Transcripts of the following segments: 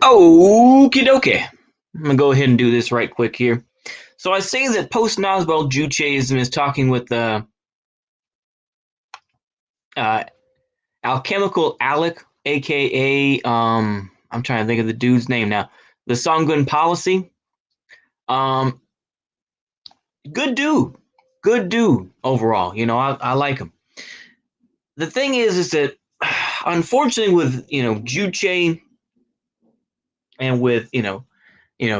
Okie dokie. I'm gonna go ahead and do this right quick here. So I say that post-Noswell Judaism is talking with uh, alchemical Alec, aka I'm trying to think of the dude's name now. The Songun policy. Um, good dude, good dude overall. I like him. The thing is that unfortunately with Juche and with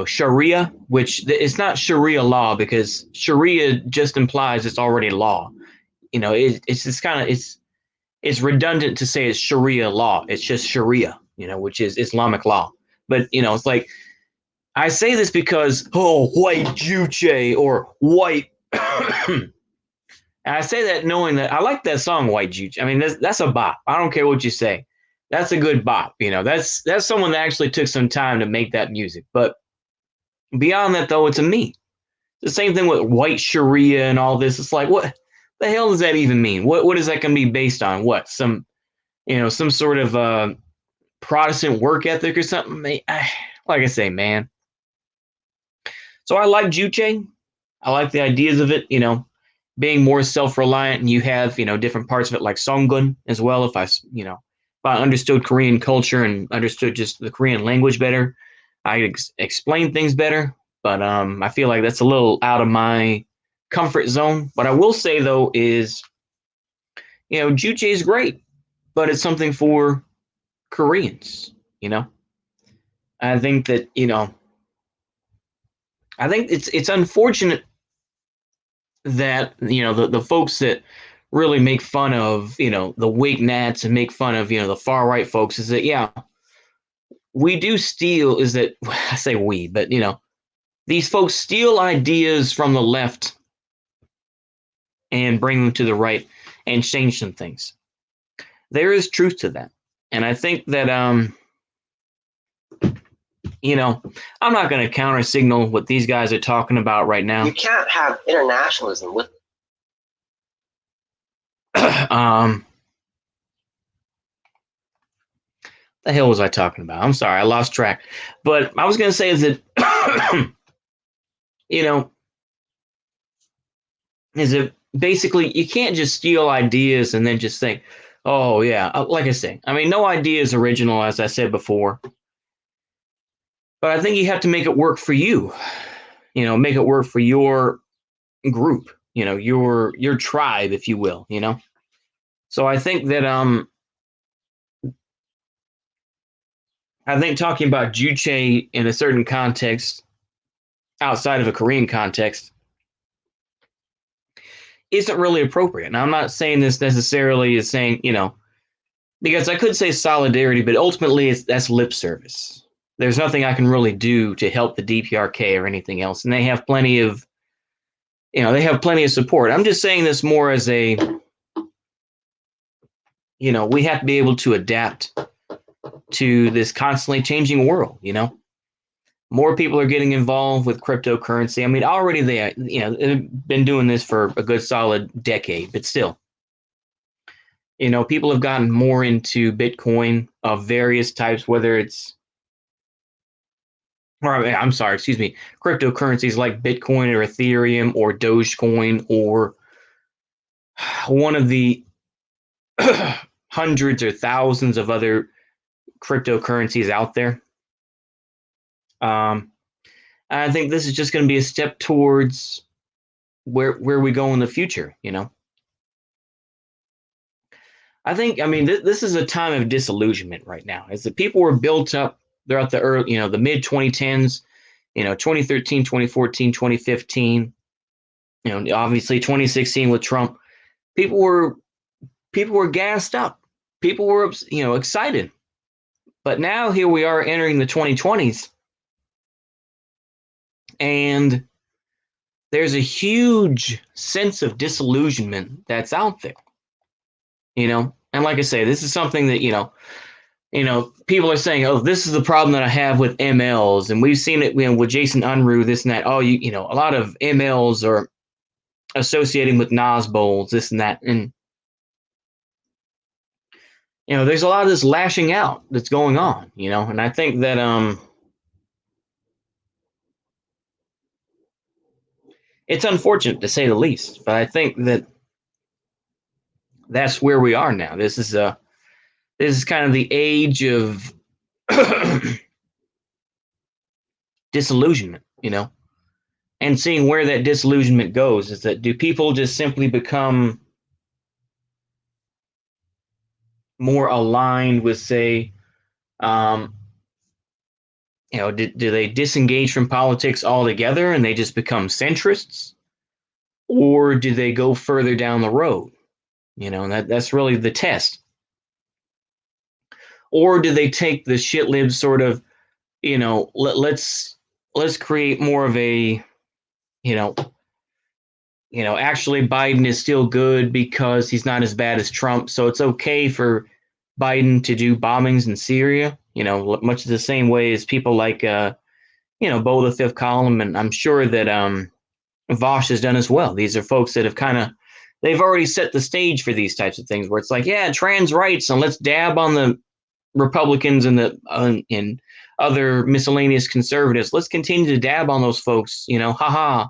Sharia, which it's not Sharia law because Sharia just implies it's already law. It's just kind of it's redundant to say it's Sharia law. It's just Sharia, which is Islamic law. But it's like I say this because white Juche or white. And I say that knowing that I like that song, White Juche. I mean, that's a bop. I don't care what you say. That's a good bop. That's someone that actually took some time to make that music. But beyond that, though, it's a me. The same thing with white Sharia and all this. It's like, what the hell does that even mean? What is that going to be based on? What some sort of Protestant work ethic or something? Like I say, man. So I like Juche. I like the ideas of it. Being more self-reliant, and you have different parts of it like Songun as well. If I understood Korean culture and understood just the Korean language better, I could explain things better. But I feel like that's a little out of my comfort zone. What I will say though is, Juche is great, but it's something for Koreans. You know, I think that I think it's unfortunate that the folks that really make fun of the Wig Nats and make fun of the far right folks is that we do steal is that I say we but these folks steal ideas from the left and bring them to the right and change some things. There is truth to that, and I think that you know I'm not going to counter signal what these guys are talking about right You now. can't have internationalism with um the hell was I talking about? I'm sorry, I lost track. But I was going to say is that you know is that basically you can't just steal ideas and then just think, oh yeah, like I say, I mean, no idea is original, as I said before, but I think you have to make it work for you. Make it work for your group. Your tribe, if you will. So I think talking about Juche in a certain context outside of a Korean context isn't really appropriate. Now, I'm not saying this necessarily as saying, because I could say solidarity, but ultimately that's lip service. There's nothing I can really do to help the DPRK or anything else, and they have plenty of support. I'm just saying this more as we have to be able to adapt to this constantly changing world. More people are getting involved with cryptocurrency. I mean, already they've been doing this for a good solid decade, but still, people have gotten more into Bitcoin of various types, whether it's or I'm sorry, excuse me, cryptocurrencies like Bitcoin or Ethereum or Dogecoin or one of the hundreds or thousands of other cryptocurrencies out there. Um, I think this is just going to be a step towards where we go in the future. I mean, this is a time of disillusionment right now. As the people were built up throughout the early, the mid 2010s, 2013, 2014, 2015, obviously 2016 with Trump, people were people were gassed up. People were excited. But now here we are entering the 2020s, and there's a huge sense of disillusionment that's out there. And like I say, this is something that people are saying, oh, this is the problem that I have with MLs, and we've seen it with Jason Unruh, this and that. Oh, a lot of MLs are associating with Nas bowls, this and that, and there's a lot of this lashing out that's going on, and I think that it's unfortunate to say the least, but I think that that's where we are now. This is kind of the age of disillusionment, and seeing where that disillusionment goes. Is that do people just simply become more aligned with, say, um, do they disengage from politics altogether and they just become centrists, or do they go further down the road? And that's really the test. Or do they take the shit libs sort of, let's create more of a, you know, actually Biden is still good because he's not as bad as Trump, so it's okay for Biden to do bombings in Syria. Much the same way as people like, Bo the Fifth Column, and I'm sure that Vosh has done as well. These are folks that have they've already set the stage for these types of things, where it's like, yeah, trans rights, and let's dab on the Republicans and the and other miscellaneous conservatives. Let's continue to dab on those folks, haha.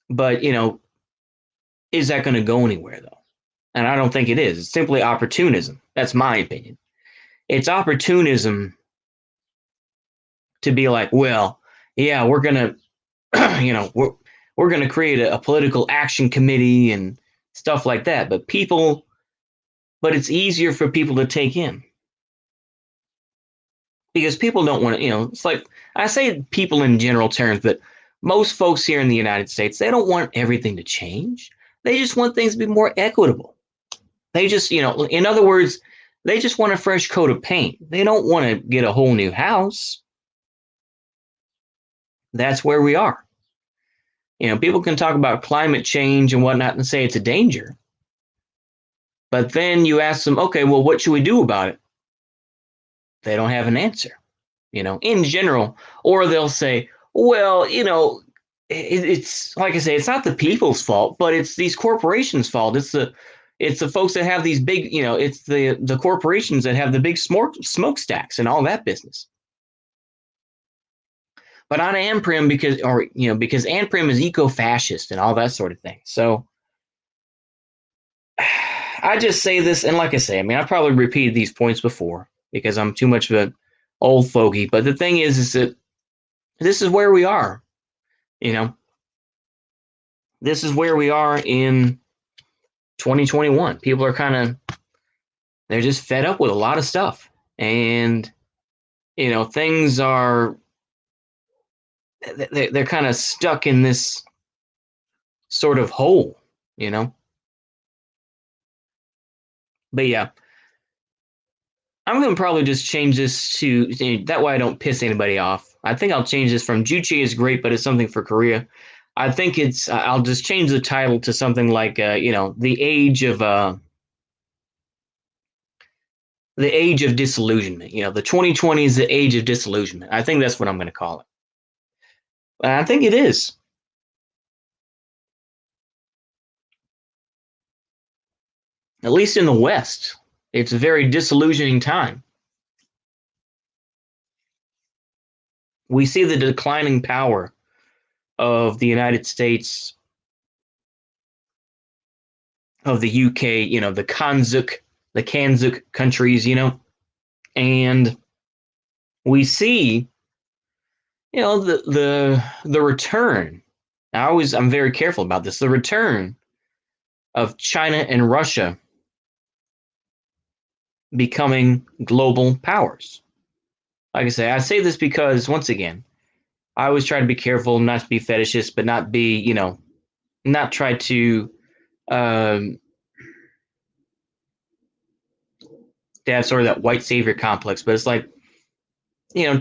But is that going to go anywhere though? And I don't think it is. It's simply opportunism. That's my opinion. It's opportunism to be like, well, yeah, we're gonna, we're gonna create a political action committee and stuff like that. But it's easier for people to take in because people don't want to. It's like I say people in general terms, but most folks here in the United States, they don't want everything to change. They just want things to be more equitable. They just, in other words, they just want a fresh coat of paint. They don't want to get a whole new house. That's where we are. People can talk about climate change and whatnot and say it's a danger. But then you ask them, okay, well, what should we do about it? They don't have an answer, in general. Or they'll say, well, it's like I say, it's not the people's fault, but it's these corporations' fault. It's the folks that have these big, it's the corporations that have the big smokestacks and all that business. But on ANPRIM because ANPRIM is eco-fascist and all that sort of thing. So I just say this, and like I say, I've probably repeated these points before because I'm too much of an old fogey. But the thing is that this is where we are. This is where we are in 2021. People are they're just fed up with a lot of stuff. And, things are, they're kind of stuck in this sort of hole, But yeah, I'm going to probably just change this to, that way I don't piss anybody off. I think I'll change this from Juche is great, but it's something for Korea. I think I'll just change the title to something like, the age of disillusionment. The 2020 is the age of disillusionment. I think that's what I'm going to call it. And I think it is. At least in the West, it's a very disillusioning time. We see the declining power of the United States, of the UK, the Kanzuk countries, and we see, the return. I'm very careful about this. The return of China and Russia becoming global powers. Like I say this because, once again, I always try to be careful not to be fetishist, but not be, not try to have sort of that white savior complex. But it's like,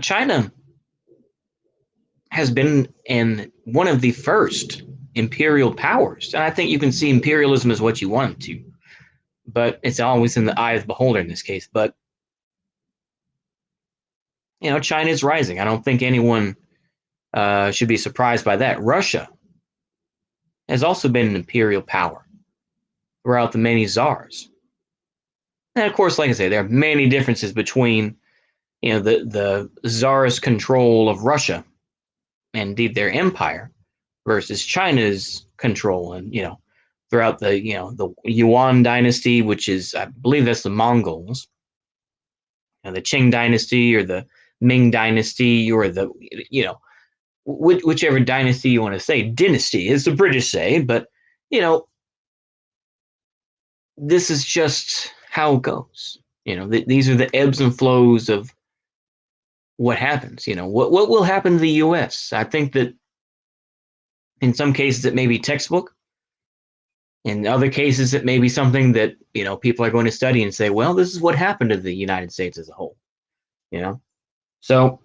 China has been in one of the first imperial powers. And I think you can see imperialism as what you want it to. But it's always in the eye of the beholder in this case. But, China is rising. I don't think anyone should be surprised by that. Russia has also been an imperial power. throughout the many czars. And of course, like I say, there are many differences between the czarist control of Russia and indeed their empire versus China's control, and throughout the Yuan dynasty, which is, I believe, that's the Mongols, the Qing dynasty or the Ming dynasty, or the whichever dynasty you want to say. Dynasty, as the British say, but this is just how it goes. These are the ebbs and flows of what happens. What will happen to the U.S. I think that in some cases it may be textbook. In other cases, it may be something that people are going to study and say, "Well, this is what happened to the United States as a whole." So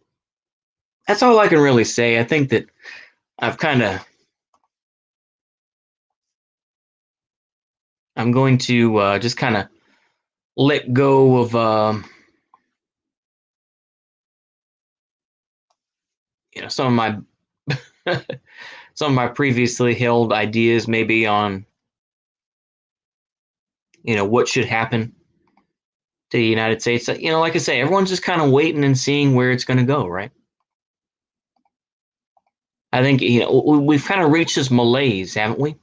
that's all I can really say. I think that I've kind of I'm going to just kind of let go of some of my some of my previously held ideas, maybe on what should happen to the United States. Like I say, everyone's just kind of waiting and seeing where it's going to go, right? I think we've kind of reached this malaise, haven't we?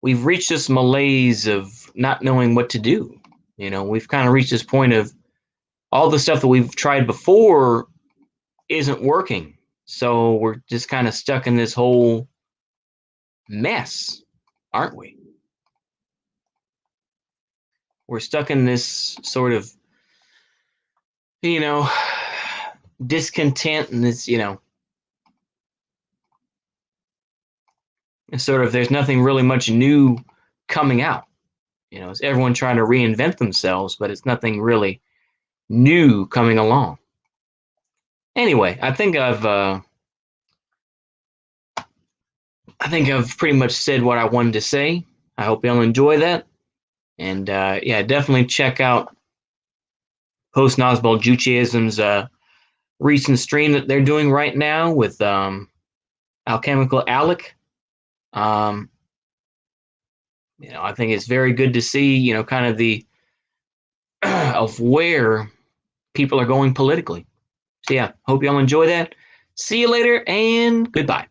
We've reached this malaise of not knowing what to do. We've kind of reached this point of all the stuff that we've tried before isn't working. So we're just kind of stuck in this whole mess, aren't we? We're stuck in this sort of, discontent, and this, sort of, there's nothing really much new coming out. It's everyone trying to reinvent themselves, but it's nothing really new coming along. Anyway, I think I've pretty much said what I wanted to say. I hope y'all enjoy that. And yeah, definitely check out Post Nosbald Judaism's recent stream that they're doing right now with Alchemical Alec. I think it's very good to see, kind of the of where people are going politically. So yeah, hope y'all enjoy that. See you later and goodbye.